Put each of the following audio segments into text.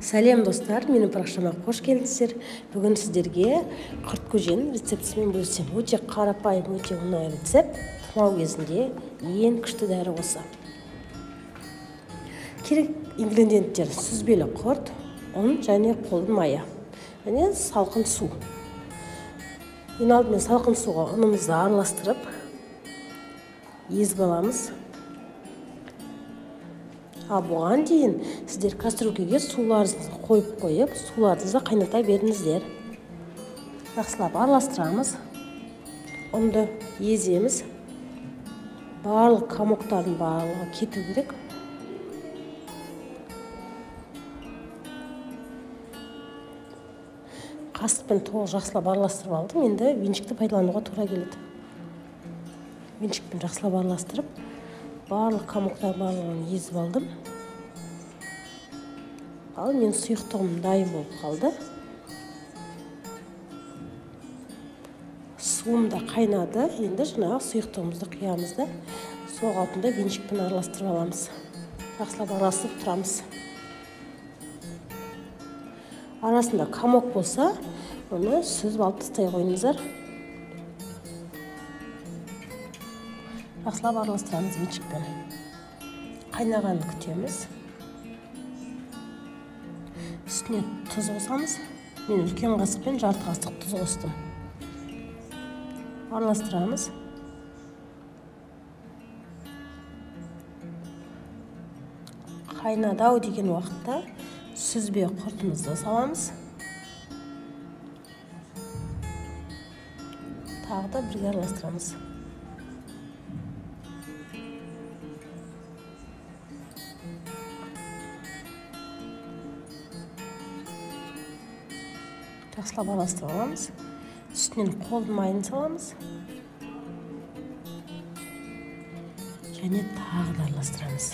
Сәлем достар, менің парақшама қош келдіңіздер. Бүгін сіздерге құрт көженің рецептісімен бөлісем. Өте қарапайым, өте оңай рецепт. Тұмау кезінде ең күшті дәрі осы. Керек ингредиенттер: сүзбелі құрт, ұн және қолын майы, және салқын су. Ең алдымен салқын суға ұнымызды араластырып езіп аламыз. Ал бұған дейін сіздер кастрюльге суларыңызды қойып, суларыңызды қайната беріңіздер. Жақсылап араластырамыз. Ұнды еземіз. Барлық комоктардың барлығы кету керек. Қасықпен толық жақсылап араластырып алдым. Енді венчикті пайдалануға тура келеді. Венчикпен жақсылап араластырып, барлық комоктар барлығын езіп алдым. Ал мен сұйықтығым дайын болып қалды. Суым да қайнады. Енді жаңағы сұйықтығымызды құямыз да сол қалпында венчикпен араластырып аламыз. Жақсылап араластырып тұрамыз. Арасында комок болса, оны сүзіп алып тастай қойыңыздар. Жақсылап араластырамыз венчикпен. Қайнағанын күтеміз. Үстіне тұз қосамыз. Мен үлкен қасықпен жарты қасық тұз қостым. Араластырамыз. Қайнады ау деген уақытта сүзбе құртымызды саламыз. Тағы да бірге араластырамыз. Жақсылап араластырып аламыз. Үстінен қолын майын саламыз. Және тағы да араластырамыз.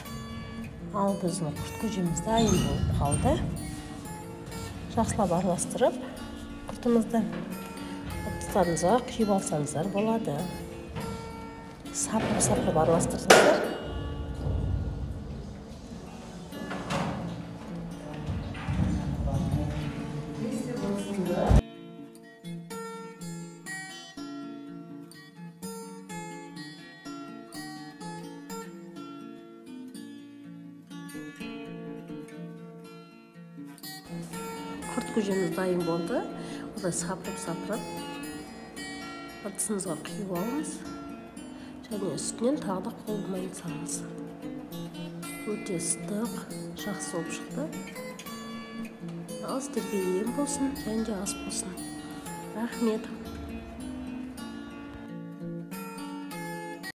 Ал біздің құрт көжеміз дайын болып қалды. Жақсылап араластырып, құртымызды ыдыстарыңызға құйып алсаңыздар болады. Сапырып араластырсаңыздар. Құрт көжеміз дайын болды. Осылай сапырып ыдысыңызға құйып алыңыз. Және үстінен тағы да қол майын салыңыз. Өте ыстық, жақсы болып шықты. Ал сіздерге ем болсын, және де ас болсын. Рахмет.